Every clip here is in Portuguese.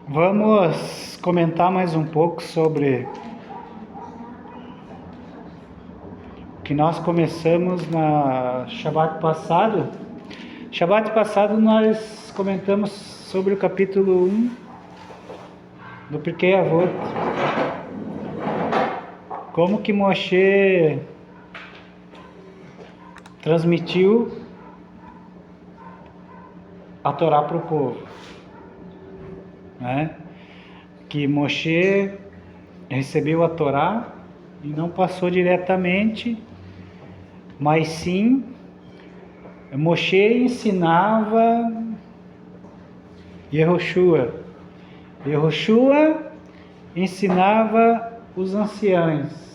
Vamos comentar mais um pouco sobre o que nós começamos na Shabbat passado. Shabbat passado nós comentamos sobre o capítulo 1 do Pirkei Avot. Como que Moshe transmitiu a Torá para o povo, né? Que Moshe recebeu a Torá e não passou diretamente, mas sim Moshe ensinava Yehoshua. Yehoshua ensinava os anciãos.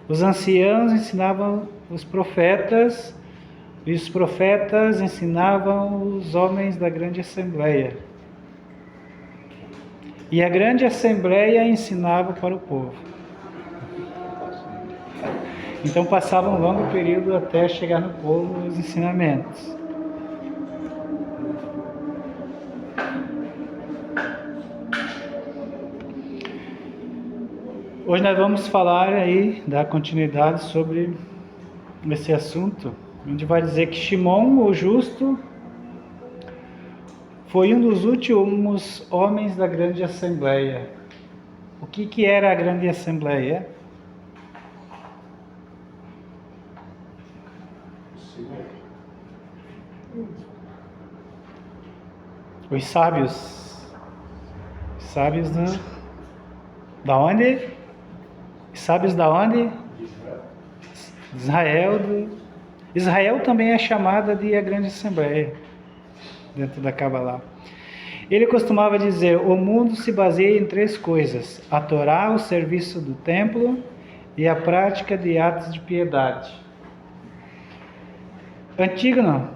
Os anciãos ensinavam os profetas, e os profetas ensinavam os homens da grande assembleia. E a grande assembleia ensinava para o povo. Então passava um longo período até chegar no povo os ensinamentos. Hoje nós vamos falar aí, dar continuidade sobre esse assunto. A gente vai dizer que Shimon, o justo, foi um dos últimos homens da grande assembleia. O que era a grande assembleia? Os sábios. Sábios da onde? Sábios da onde? Israel. Israel também é chamada de a grande assembleia, dentro da Kabbalah. Ele costumava dizer: o mundo se baseia em três coisas: a Torá, o serviço do templo e a prática de atos de piedade. Antígono,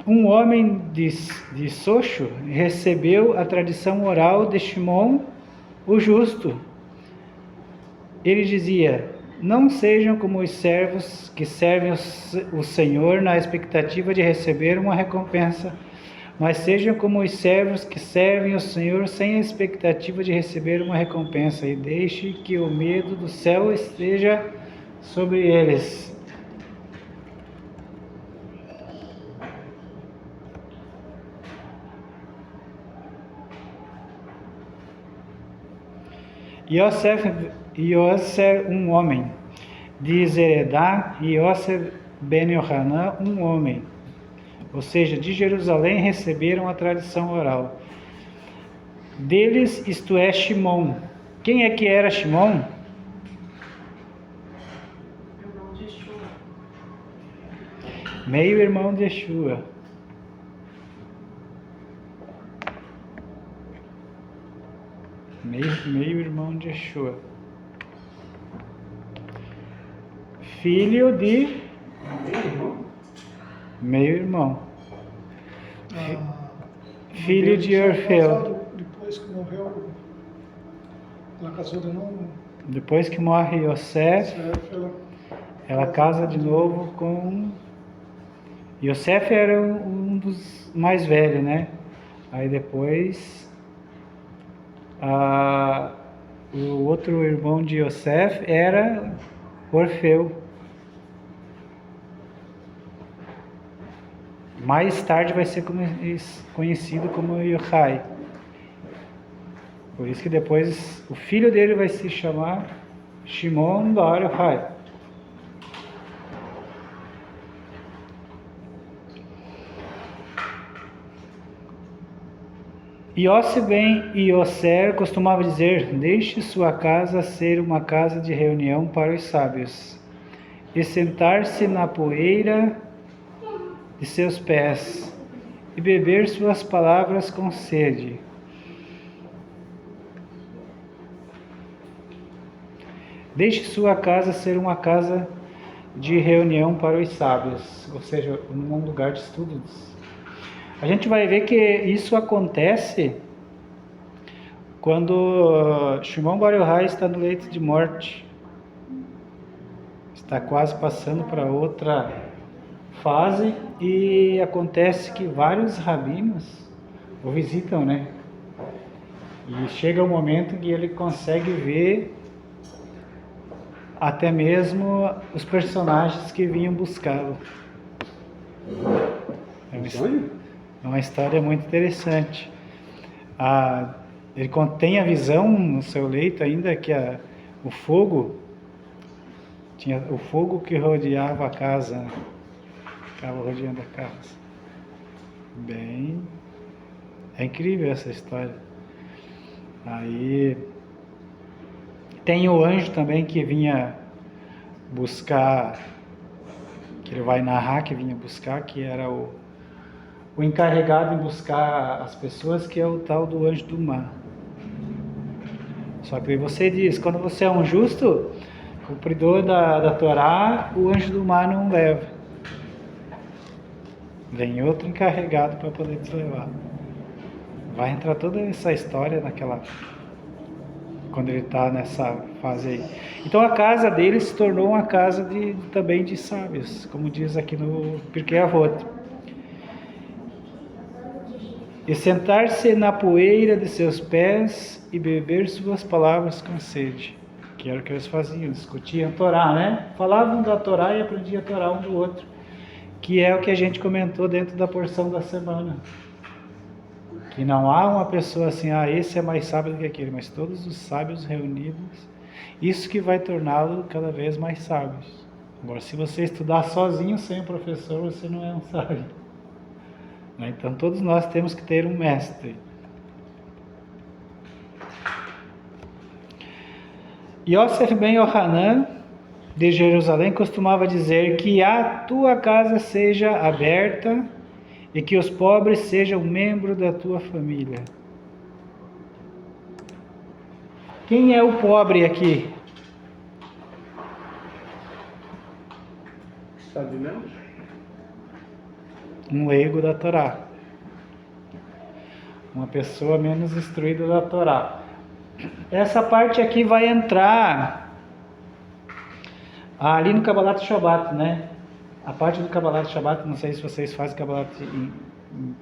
um homem de Socho, recebeu a tradição oral de Shimon, o justo. Ele dizia: não sejam como os servos que servem o Senhor na expectativa de receber uma recompensa, mas sejam como os servos que servem o Senhor sem a expectativa de receber uma recompensa, e deixe que o medo do céu esteja sobre eles. Yosser, um homem, de Zeredá, e Yosser ben Yohanan, um homem, ou seja, de Jerusalém, receberam a tradição oral. Deles, isto é, Shimon. Quem é que era Shimon? Irmão de Yeshua. Meio-irmão de Yeshua. Meio-irmão de Yeshua. Filho de... Meio-irmão. Filho de Orfeu. Depois que morreu, ela casou de novo. Depois que morre Yosef, ela casa de novo com... Yosef era um dos mais velhos, né? Aí depois... o outro irmão de Yosef era Orfeu. Mais tarde vai ser conhecido como Yochai. Por isso que depois o filho dele vai se chamar Shimon bar Yochai. Yossi ben Yosser costumava dizer: deixe sua casa ser uma casa de reunião para os sábios, e sentar-se na poeira de seus pés, e beber suas palavras com sede. Deixe sua casa ser uma casa de reunião para os sábios, ou seja, um lugar de estudos. A gente vai ver que isso acontece quando Shimon bar Yochai está no leito de morte. Está quase passando para outra fase, e acontece que vários rabinos o visitam, né? E chega um momento que ele consegue ver até mesmo os personagens que vinham buscá-lo. É uma história muito interessante. Ele tem a visão no seu leito ainda que o fogo, tinha o fogo que rodeava a casa, né? Ficava rodeando a casa. Bem, é incrível essa história. Aí tem o anjo também que vinha buscar, que ele vai narrar que vinha buscar, que era o encarregado em buscar as pessoas, que é o tal do anjo do mar. Só que você diz, quando você é um justo, cumpridor da Torá, o anjo do mar não leva. Vem outro encarregado para poder te levar. Vai entrar toda essa história quando ele está nessa fase aí. Então a casa dele se tornou uma casa também de sábios, como diz aqui no Pirkei Avot. E sentar-se na poeira de seus pés e beber suas palavras com sede. Que era o que eles faziam, discutiam Torá, né? Falavam da Torá e aprendiam a Torá um do outro. Que é o que a gente comentou dentro da porção da semana. Que não há uma pessoa assim, esse é mais sábio do que aquele, mas todos os sábios reunidos, isso que vai torná-lo cada vez mais sábios. Agora, se você estudar sozinho, sem o professor, você não é um sábio. Então, todos nós temos que ter um mestre. Yosef ben Yohanan, de Jerusalém, costumava dizer que a tua casa seja aberta e que os pobres sejam membros da tua família. Quem é o pobre aqui? Sabe não? Um leigo da Torá. Uma pessoa menos instruída da Torá. Essa parte aqui vai entrar ali no Kabbalat Shabbat, né? A parte do Kabbalat Shabbat, não sei se vocês fazem Kabbalat em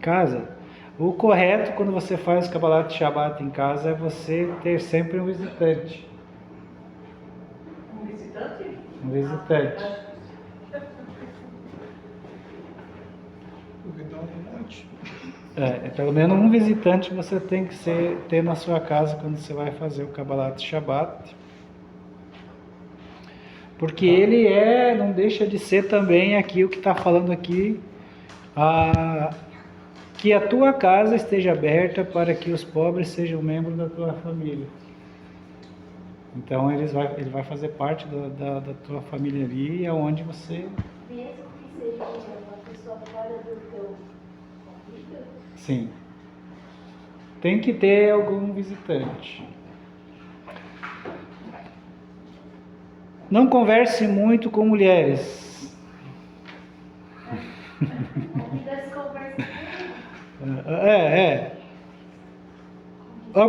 casa. O correto quando você faz Kabbalat Shabbat em casa é você ter sempre um visitante. Um visitante? Um visitante. Pelo menos um visitante você tem que ter na sua casa quando você vai fazer o Kabbalat Shabbat. Porque ele não deixa de ser também aqui o que está falando aqui, que a tua casa esteja aberta para que os pobres sejam membros da tua família. Então ele vai fazer parte da tua família ali, aonde você... Mesmo que seja uma pessoa fora do teu convívio? Sim. Tem que ter algum visitante. Não converse muito com mulheres.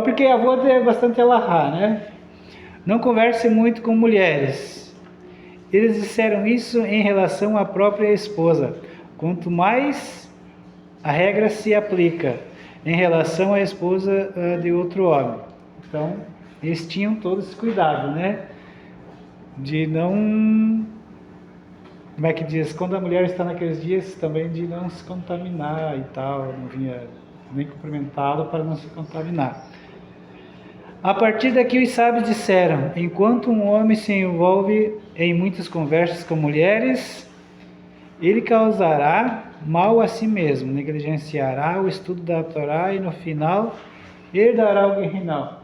Porque a avó é bastante alahá, né? Não converse muito com mulheres. Eles disseram isso em relação à própria esposa. Quanto mais a regra se aplica em relação à esposa de outro homem. Então, eles tinham todo esse cuidado, né? De não... Como é que diz? Quando a mulher está naqueles dias também de não se contaminar e tal. Não vinha nem cumprimentá-lo para não se contaminar. A partir daqui os sábios disseram: enquanto um homem se envolve em muitas conversas com mulheres, ele causará mal a si mesmo, negligenciará o estudo da Torá e no final herdará o guerrinal.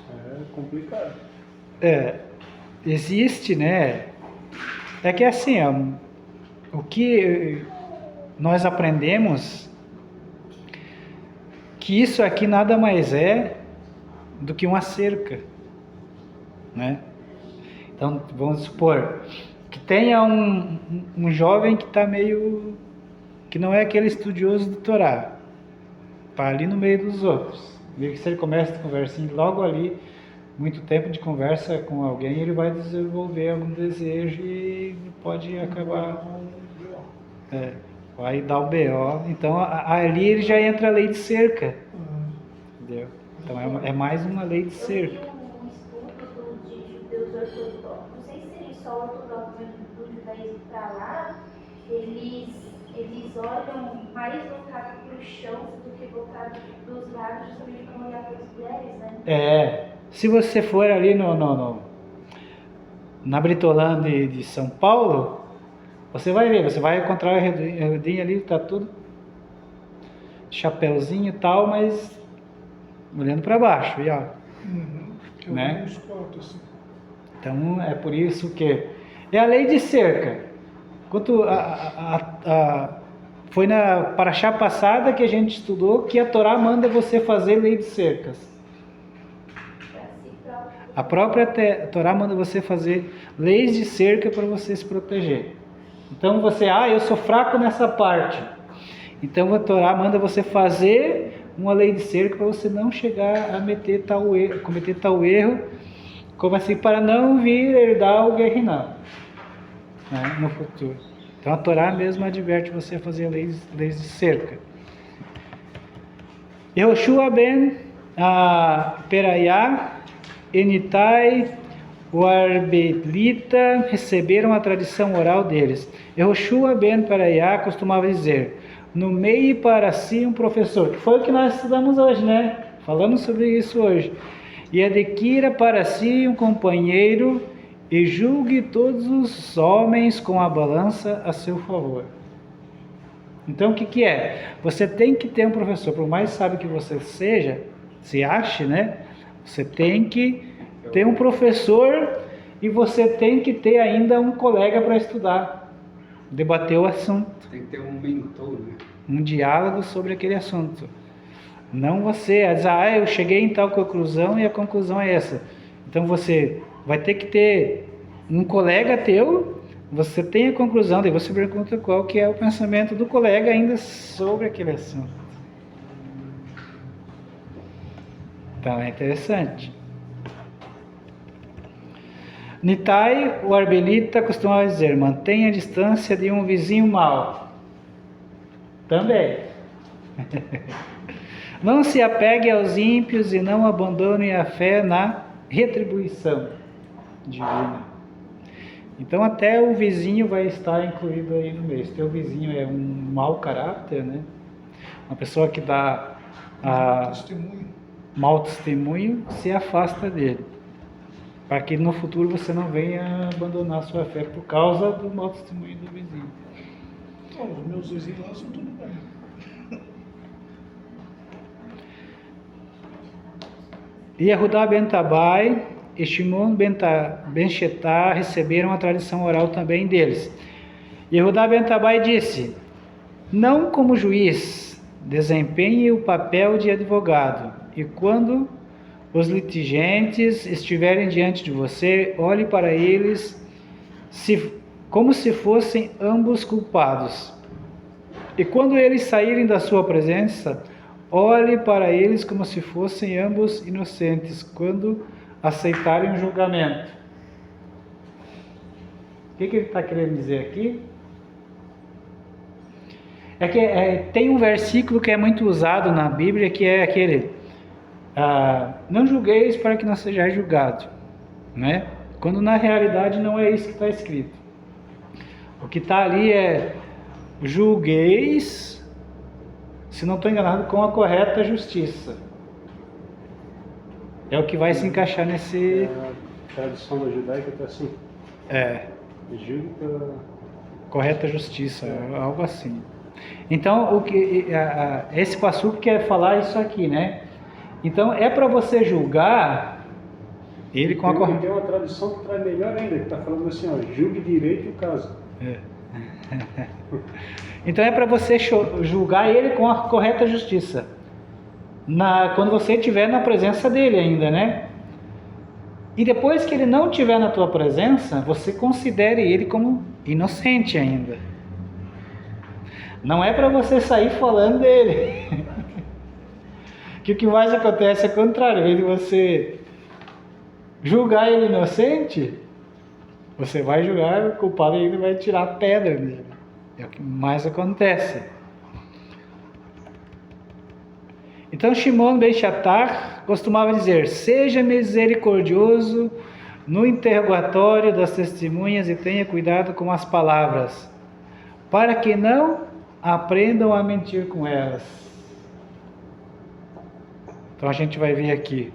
É complicado. Existe, né? É que assim, o que nós aprendemos, que isso aqui nada mais é do que uma cerca, né? Então, vamos supor que tenha um jovem que está que não é aquele estudioso do Torá, está ali no meio dos outros. Meio que se ele começa a conversar logo ali, muito tempo de conversa com alguém, ele vai desenvolver algum desejo e pode acabar... vai dar o BO. Então ali ele já entra a lei de cerca, entendeu? Então é mais uma lei de Eu cerca. vi um estudo de judeus ortodoxos, não sei se seria só ortodoxos, mas do judaísmo para lá, eles olham mais voltado para o chão do que voltado para os lados, justamente para olhar para as mulheres, né? Se você for ali na Britolã de São Paulo, você vai ver, você vai encontrar o Erudinho ali, tá tudo chapéuzinho e tal, mas olhando para baixo, e ó, Que eu né? não escuto, assim. Então é por isso que é a lei de cerca. Quanto foi na paraxá passada que a gente estudou que a Torá manda você fazer lei de cercas. Para si próprio. A própria Torá manda você fazer leis de cerca para você se proteger. Então você, eu sou fraco nessa parte. Então a Torá manda você fazer uma lei de cerca para você não chegar a cometer tal erro, como assim, para não vir herdar o Guerrinão, né, no futuro. Então a Torá mesmo adverte você a fazer leis de cerca. Yehoshua ben Peraiá, Enitai, o Arbelita receberam a tradição oral deles. Yehoshua ben Peraiá costumava dizer: nomeie para si um professor, que foi o que nós estudamos hoje, né? Falamos sobre isso hoje. E adquira para si um companheiro e julgue todos os homens com a balança a seu favor. Então o que é? Você tem que ter um professor, por mais sábio que você seja, se ache, né? Você tem que ter um professor e você tem que ter ainda um colega para estudar, debater o assunto. Tem que ter um mentor, né? Um diálogo sobre aquele assunto. Não você dizer, eu cheguei em tal conclusão e a conclusão é essa. Então você vai ter que ter um colega teu, você tem a conclusão, daí você pergunta qual que é o pensamento do colega ainda sobre aquele assunto. Então é interessante. Nitai, o Arbelita, costumava dizer: mantenha a distância de um vizinho mau. Também. Não se apegue aos ímpios e não abandone a fé na retribuição divina. Então até o vizinho vai estar incluído aí no meio. Se teu vizinho é um mau caráter, né? Uma pessoa que dá mau testemunho, se afasta dele. Para que no futuro você não venha abandonar a sua fé por causa do mau testemunho do vizinho. Os meus vizinhos lá são tudo bem. Yehudá ben Tabai e Shimon ben Shetá receberam a tradição oral também deles. Yehudá ben Tabai disse: não como juiz, desempenhe o papel de advogado, e quando os litigentes estiverem diante de você, olhe para eles como se fossem ambos culpados. E quando eles saírem da sua presença, olhe para eles como se fossem ambos inocentes, quando aceitarem o julgamento. O que ele está querendo dizer aqui? É que tem um versículo que é muito usado na Bíblia, que é aquele: não julgueis para que não sejais julgado, né? Quando na realidade não é isso que está escrito. O que está ali é: julgueis, se não estou enganado, com a correta justiça. É o que vai se encaixar nesse... A tradição judaica está assim. Julgue pela correta justiça, algo assim. Então, esse passuco quer falar isso aqui, né? Então, é para você julgar ele com a correta... Tem uma tradução que traz melhor ainda, que está falando assim, julgue direito o caso. Então, é para você julgar ele com a correta justiça. Quando você estiver na presença dele ainda, né? E depois que ele não estiver na tua presença, você considere ele como inocente ainda. Não é para você sair falando dele. Que o que mais acontece é o contrário. Em vez de você julgar ele inocente, você vai julgar o culpado e ainda vai tirar a pedra dele. É o que mais acontece. Então Shimon ben Shatar costumava dizer: seja misericordioso no interrogatório das testemunhas e tenha cuidado com as palavras, para que não aprendam a mentir com elas. Então a gente vai ver aqui.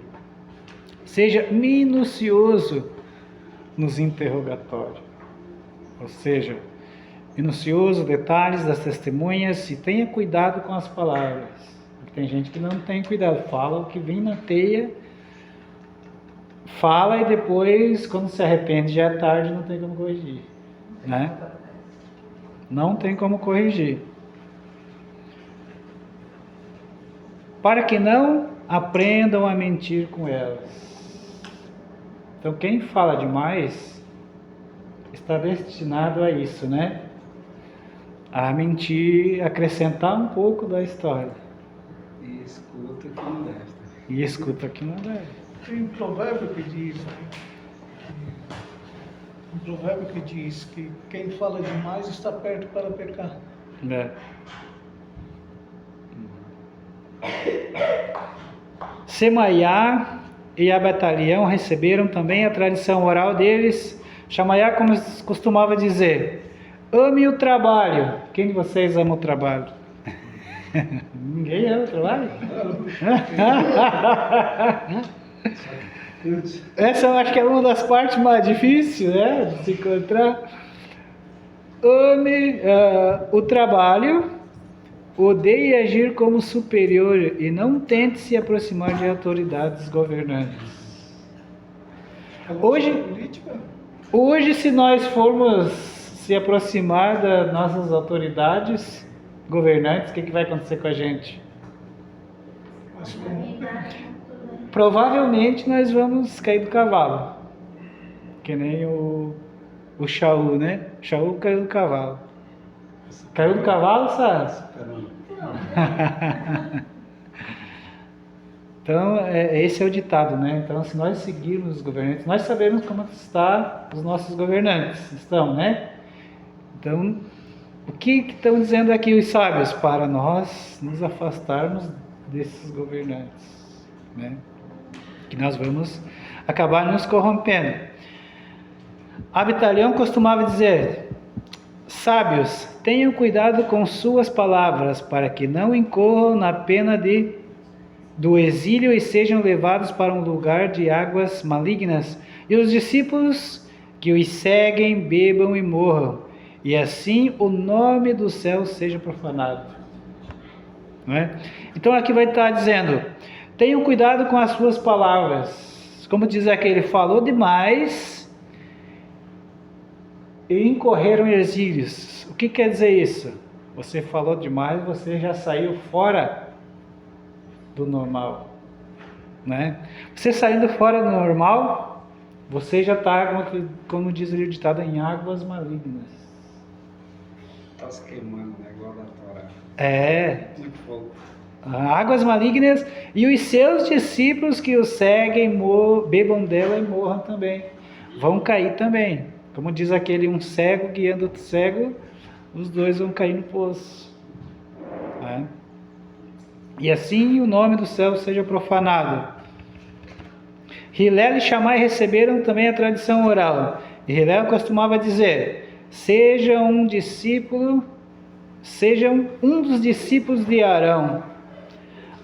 Seja minucioso nos interrogatórios. Ou seja, minucioso, detalhes das testemunhas e tenha cuidado com as palavras. Porque tem gente que não tem cuidado, fala o que vem na teia, fala e depois, quando se arrepende, já é tarde, não tem como corrigir. Né? Não tem como corrigir. Para que não aprendam a mentir com elas. Então, quem fala demais está destinado a isso, né? A mentir, acrescentar um pouco da história. E escuta que não deve. E escuta que não deve. Tem um provérbio que diz, que quem fala demais está perto para pecar. É. Semaiá e Abetalião receberam também a tradição oral deles. Semaiá costumava dizer: ame o trabalho. Quem de vocês ama o trabalho? Ninguém ama o trabalho? Essa eu acho que é uma das partes mais difíceis, né, de se encontrar. Ame o trabalho, odeie agir como superior e não tente se aproximar de autoridades governantes. Hoje, se nós formos se aproximar das nossas autoridades governantes, o que vai acontecer com a gente? Provavelmente nós vamos cair do cavalo, que nem o Shaul, né? Shaul caiu do cavalo. Caiu do cavalo, Sás? Então, esse é o ditado, né? Então, se nós seguirmos os governantes, nós sabemos como os nossos governantes estão, né? Então, o que estão dizendo aqui os sábios? Para nós nos afastarmos desses governantes, né? Que nós vamos acabar nos corrompendo. Abitalião costumava dizer: sábios, tenham cuidado com suas palavras, para que não incorram na pena do exílio e sejam levados para um lugar de águas malignas, e os discípulos que os seguem bebam e morram, e assim o nome do céu seja profanado. Não é? Então aqui vai estar dizendo: tenham cuidado com as suas palavras. Como diz aqui, ele falou demais e incorreram em exílios. O que quer dizer isso? Você falou demais, você já saiu fora do normal, né? Você saindo fora do normal, você já está, como diz o ditado, em águas malignas. Está se queimando, né? Igual da Torá. Muito fogo. Águas malignas, e os seus discípulos que o seguem bebam dela e morram também. Vão cair também. Como diz aquele, um cego guiando outro cego, os dois vão cair no poço. Né? E assim o nome do céu seja profanado. Hillel e Shammai receberam também a tradição oral. E Hillel costumava dizer: seja um dos discípulos de Arão,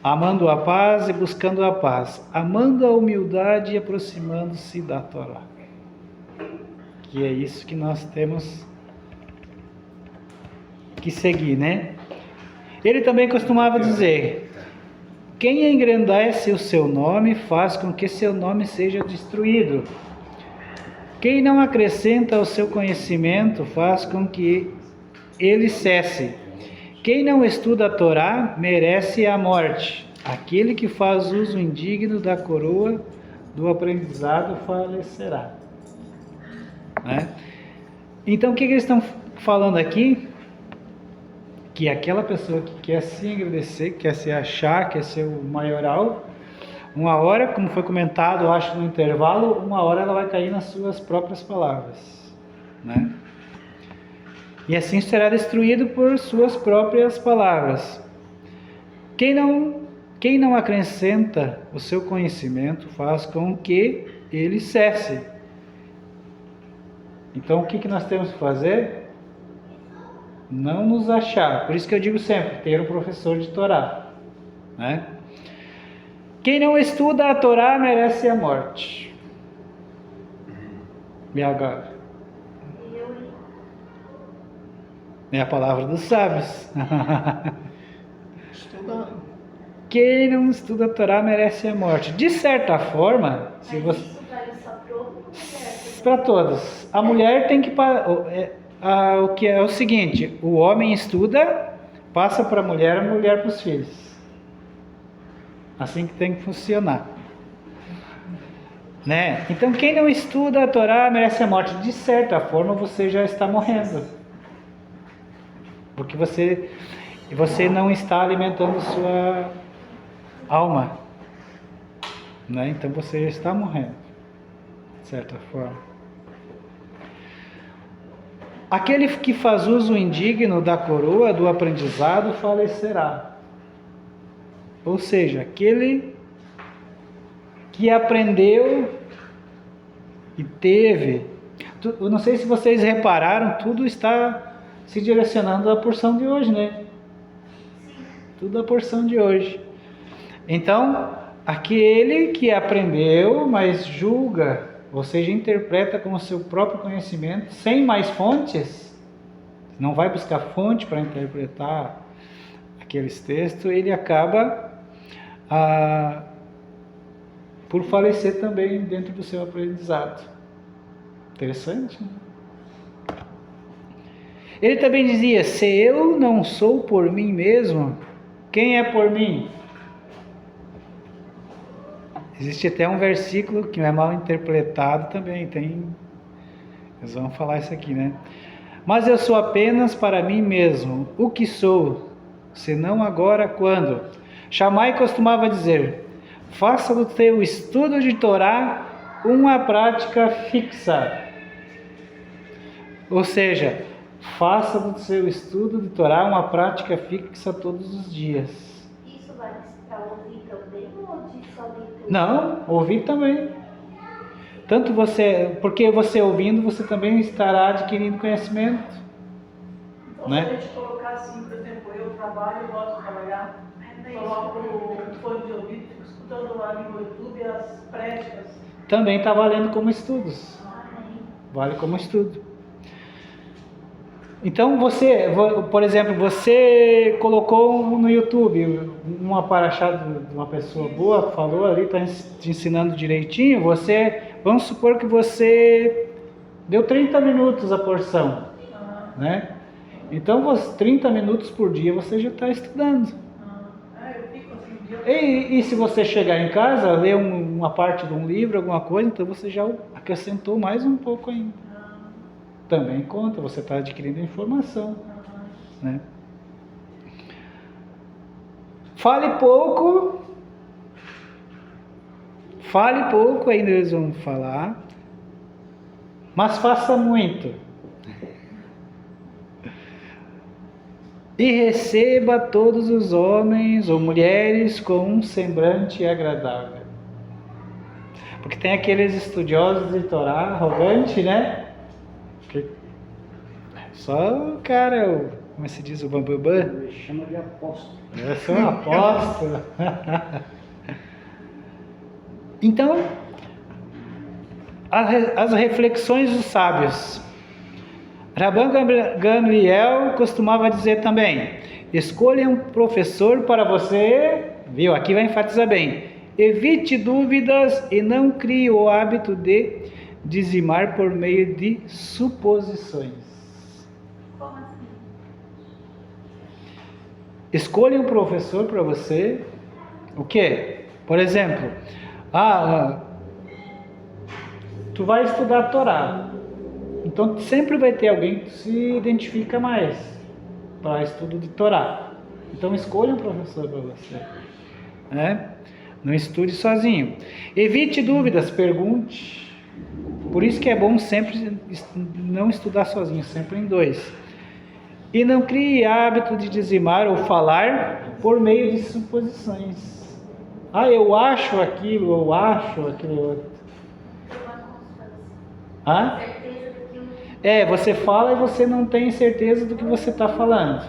amando a paz e buscando a paz, amando a humildade e aproximando-se da Torá. Que é isso que nós temos que seguir, né? Ele também costumava dizer: quem engrandece o seu nome faz com que seu nome seja destruído. Quem não acrescenta ao seu conhecimento faz com que ele cesse. Quem não estuda a Torá merece a morte. Aquele que faz uso indigno da coroa do aprendizado falecerá. Né? Então, o que eles estão falando aqui? Que aquela pessoa que quer se engrandecer, quer se achar, quer ser o maioral, uma hora, como foi comentado, eu acho no intervalo, uma hora ela vai cair nas suas próprias palavras, né? e assim será destruído por suas próprias palavras. Quem não acrescenta o seu conhecimento faz com que ele cesse. Então o que nós temos que fazer? Não nos achar. Por isso que eu digo sempre, ter um professor de Torá, né? Quem não estuda a Torá merece a morte. E agora? É a palavra dos sábios. Estudar. Quem não estuda a Torá merece a morte. De certa forma, se você... Isso vale só para o homem ou mulher? Para todos. A mulher tem que... O que é o seguinte, o homem estuda, passa para a mulher para os filhos. Assim que tem que funcionar. Né? Então, quem não estuda a Torá merece a morte. De certa forma, você já está morrendo. Porque você não está alimentando sua alma. Né? Então, você já está morrendo. De certa forma. Aquele que faz uso indigno da coroa do aprendizado falecerá. Ou seja, aquele que aprendeu e teve. Eu não sei se vocês repararam, tudo está se direcionando à porção de hoje, né? Tudo a porção de hoje. Então, aquele que aprendeu, mas julga, ou seja, interpreta com o seu próprio conhecimento, sem mais fontes, não vai buscar fonte para interpretar aqueles textos, ele acaba por falecer também dentro do seu aprendizado. Interessante, né? Ele também dizia, se eu não sou por mim mesmo, quem é por mim? Existe até um versículo que é mal interpretado também, eles vão falar isso aqui, né? Mas eu sou apenas para mim mesmo, o que sou, senão agora quando? Shammai costumava dizer, faça do teu estudo de Torá uma prática fixa. Ou seja, faça do seu estudo de Torá uma prática fixa todos os dias. Isso vale para ouvir também ou de só leitura? Não, ouvir também. Porque você ouvindo, você também estará adquirindo conhecimento. Então, né? se a gente colocar assim, por exemplo, eu trabalho, eu gosto de trabalhar, coloco o fone de ouvido, fico escutando lá no YouTube as prédicas. Também está valendo como estudos. Vale como estudo. Então por exemplo, você colocou no YouTube uma paraxá de uma pessoa boa, falou ali, está te ensinando direitinho, vamos supor que você deu 30 minutos a porção, né? Então, 30 minutos por dia você já está estudando. Eu fico assim, E se você chegar em casa, ler uma parte de um livro, alguma coisa, então você já acrescentou mais um pouco ainda. Também conta, você está adquirindo informação. Né? Fale pouco, ainda eles vão falar, mas faça muito. E receba todos os homens ou mulheres com um semblante agradável. Porque tem aqueles estudiosos de Torá, arrogante, né? Que só o cara, como se diz, o bambambam? Ele chama de apóstolo. Eu sou um apóstolo. Então, as reflexões dos sábios. Rabban Gamliel costumava dizer também, escolha um professor para você, viu, aqui vai enfatizar bem, evite dúvidas e não crie o hábito de dizimar por meio de suposições. Como assim? Escolha um professor para você, o quê? Por exemplo, tu vai estudar a Torá. Então sempre vai ter alguém que se identifica mais para estudo de Torá. Então escolha um professor para você. Né? Não estude sozinho. Evite dúvidas, pergunte. Por isso que é bom sempre não estudar sozinho, sempre em dois. E não crie hábito de dizimar ou falar por meio de suposições. Ah, eu acho aquilo outro. Ah? Você fala e você não tem certeza do que você está falando,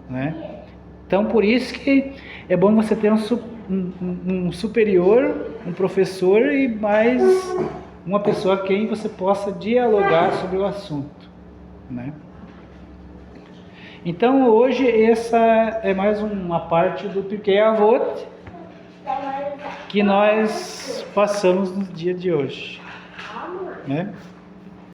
né? Então, por isso que é bom você ter um superior, um professor e mais uma pessoa a quem você possa dialogar sobre o assunto, né? Então, hoje, essa é mais uma parte do Pirkei Avot que nós passamos no dia de hoje, né?